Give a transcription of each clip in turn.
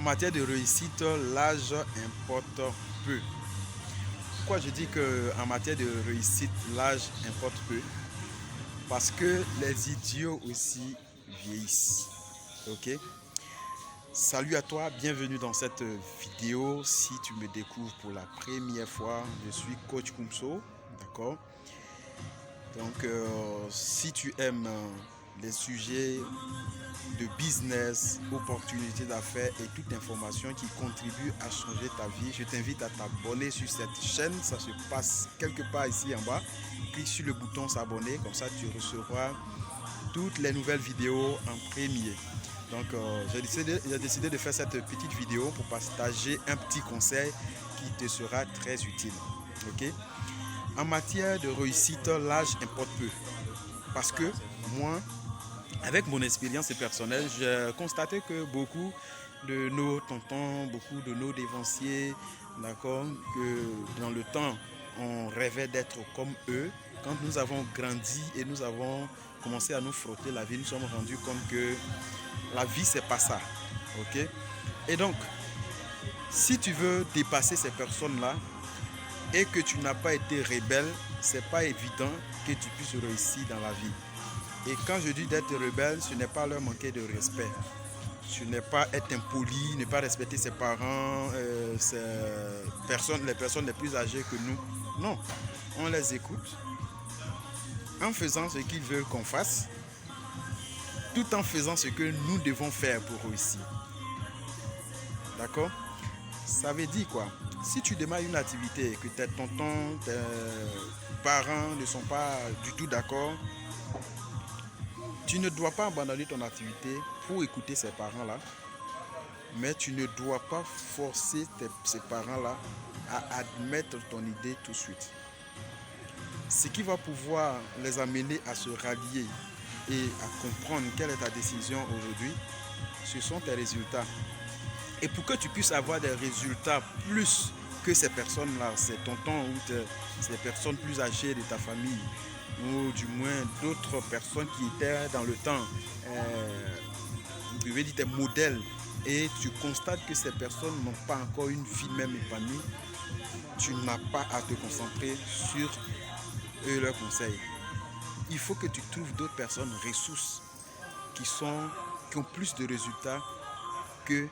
matière de réussite, l'âge importe peu. Pourquoi je dis qu'en matière de réussite, l'âge importe peu? Parce que les idiots aussi vieillissent. Ok? Salut à toi, bienvenue dans cette vidéo. Si tu me découvres pour la première fois, je suis Coach Kumso. D'accord? Donc, si tu aimes les sujets de business, opportunités d'affaires et toute information qui contribue à changer ta vie, je t'invite à t'abonner sur cette chaîne. Ça se passe quelque part ici en bas. Clique sur le bouton s'abonner, comme ça tu recevras toutes les nouvelles vidéos en premier. Donc j'ai décidé de faire cette petite vidéo pour partager un petit conseil qui te sera très utile. Ok? En matière de réussite, l'âge importe peu. Parce que moi, avec mon expérience personnelle, j'ai constaté que beaucoup de nos tontons, beaucoup de nos dévanciers, d'accord, que dans le temps, on rêvait d'être comme eux. Quand nous avons grandi et nous avons commencé à nous frotter la vie, nous sommes rendus compte que la vie, c'est pas ça. Ok? Et donc, si tu veux dépasser ces personnes-là et que tu n'as pas été rebelle, c'est pas évident que tu puisses réussir dans la vie. Et quand je dis d'être rebelle, ce n'est pas leur manquer de respect. Ce n'est pas être impoli, ne pas respecter ses parents, les personnes les plus âgées que nous. Non, on les écoute en faisant ce qu'ils veulent qu'on fasse, tout en faisant ce que nous devons faire pour réussir. D'accord? Ça veut dire quoi? Si tu démarres une activité et que tes tontons, tes parents ne sont pas du tout d'accord, tu ne dois pas abandonner ton activité pour écouter ces parents-là, mais tu ne dois pas forcer ces parents-là à admettre ton idée tout de suite. Ce qui va pouvoir les amener à se rallier et à comprendre quelle est ta décision aujourd'hui, ce sont tes résultats. Et pour que tu puisses avoir des résultats plus que ces personnes-là, ces tontons ou ces personnes plus âgées de ta famille, ou du moins d'autres personnes qui étaient dans le temps, je vais dire tes modèles, et tu constates que ces personnes n'ont pas encore une vie même épanouie, tu n'as pas à te concentrer sur eux, leurs conseils. Il faut que tu trouves d'autres personnes ressources qui ont plus de résultats que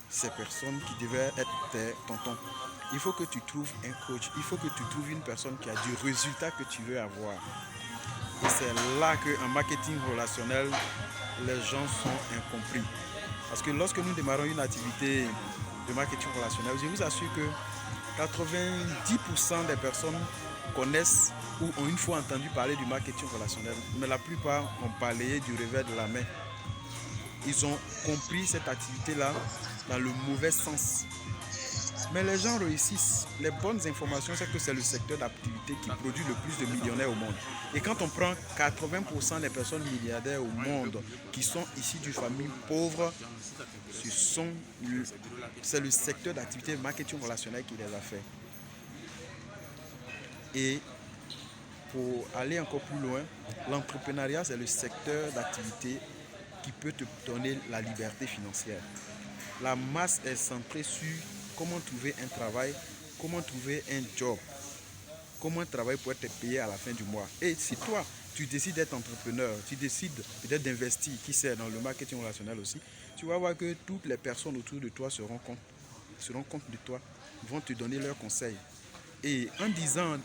ces personnes qui devaient être tes tontons. Il faut que tu trouves un coach, il faut que tu trouves une personne qui a du résultat que tu veux avoir. Et c'est là qu'en marketing relationnel, les gens sont incompris. Parce que lorsque nous démarrons une activité de marketing relationnel, je vous assure que 90% des personnes connaissent ou ont une fois entendu parler du marketing relationnel, mais la plupart ont balayé du revers de la main. Ils ont compris cette activité-là dans le mauvais sens. Mais les gens réussissent. Les bonnes informations, c'est que c'est le secteur d'activité qui produit le plus de millionnaires au monde. Et quand on prend 80% des personnes milliardaires au monde qui sont issues d'une famille pauvre, c'est le secteur d'activité marketing relationnel qui les a fait. Et pour aller encore plus loin, l'entrepreneuriat, c'est le secteur d'activité qui peut te donner la liberté financière. La masse est centrée sur comment trouver un travail, comment trouver un job, comment travailler pour être payé à la fin du mois. Et si toi, tu décides d'être entrepreneur, tu décides peut-être d'investir, qui sait, dans le marketing relationnel aussi, tu vas voir que toutes les personnes autour de toi se rendent compte de toi, vont te donner leurs conseils. Et en disant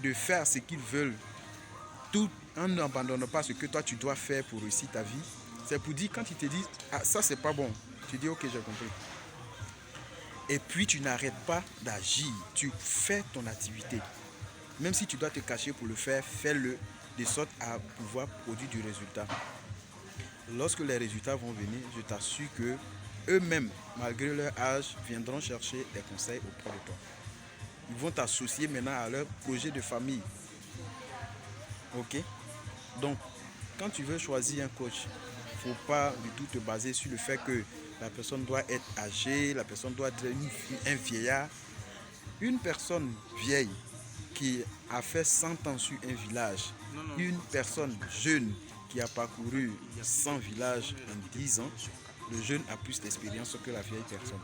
de faire ce qu'ils veulent, tout en n'abandonnant pas ce que toi tu dois faire pour réussir ta vie, c'est pour dire quand ils te disent ah ça c'est pas bon, tu dis ok j'ai compris. Et puis tu n'arrêtes pas d'agir, tu fais ton activité. Même si tu dois te cacher pour le faire, fais-le de sorte à pouvoir produire du résultat. Lorsque les résultats vont venir, je t'assure que eux-mêmes, malgré leur âge, viendront chercher des conseils auprès de toi. Ils vont t'associer maintenant à leur projet de famille. Ok? Donc, quand tu veux choisir un coach, il ne faut pas du tout te baser sur le fait que la personne doit être âgée, la personne doit être un vieillard. Une personne vieille qui a fait 100 ans sur un village, une personne jeune qui a parcouru 100 villages en 10 ans, le jeune a plus d'expérience que la vieille personne.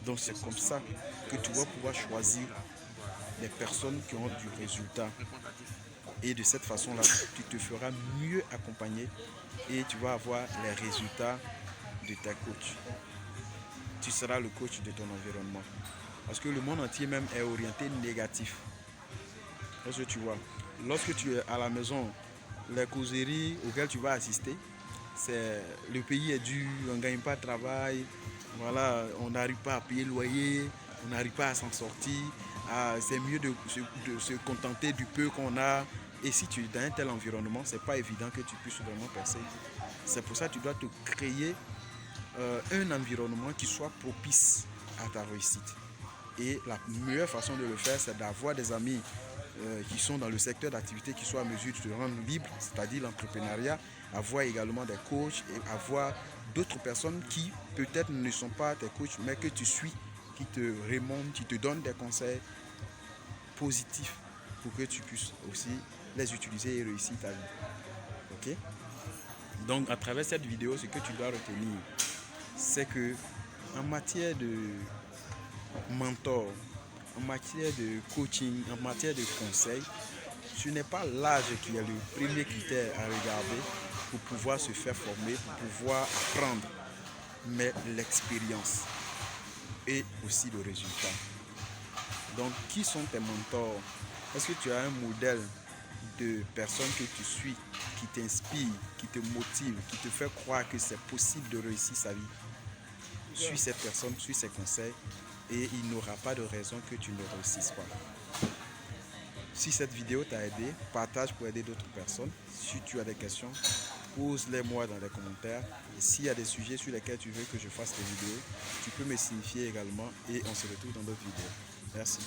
Donc c'est comme ça que tu vas pouvoir choisir des personnes qui ont du résultat. Et de cette façon-là, tu te feras mieux accompagner et tu vas avoir les résultats de ta coach. Tu seras le coach de ton environnement. Parce que le monde entier même est orienté négatif. Parce que tu vois, lorsque tu es à la maison, les causeries auxquelles tu vas assister, c'est le pays est dur, on ne gagne pas de travail, voilà, on n'arrive pas à payer le loyer, on n'arrive pas à s'en sortir, c'est mieux de se contenter du peu qu'on a. Et si tu es dans un tel environnement, c'est pas évident que tu puisses vraiment percer. C'est pour ça que tu dois te créer un environnement qui soit propice à ta réussite. Et la meilleure façon de le faire, c'est d'avoir des amis qui sont dans le secteur d'activité, qui soient à mesure de te rendre libre, c'est-à-dire l'entrepreneuriat, avoir également des coachs et avoir d'autres personnes qui peut-être ne sont pas tes coachs, mais que tu suis, qui te remontent, qui te donnent des conseils positifs pour que tu puisses aussi les utiliser et réussir ta vie. Ok? Donc à travers cette vidéo, ce que tu dois retenir, c'est que en matière de mentor, en matière de coaching, en matière de conseil, ce n'est pas l'âge qui est le premier critère à regarder pour pouvoir se faire former, pour pouvoir apprendre, mais l'expérience et aussi le résultat. Donc, qui sont tes mentors? Est-ce que tu as un modèle de personnes que tu suis, qui t'inspire, qui te motive, qui te fait croire que c'est possible de réussir sa vie? Suis cette personne, suis ses conseils et il n'y aura pas de raison que tu ne réussisses pas. Si cette vidéo t'a aidé, partage pour aider d'autres personnes. Si tu as des questions, pose-les moi dans les commentaires. Et s'il y a des sujets sur lesquels tu veux que je fasse des vidéos, tu peux me signifier également et on se retrouve dans d'autres vidéos. Merci.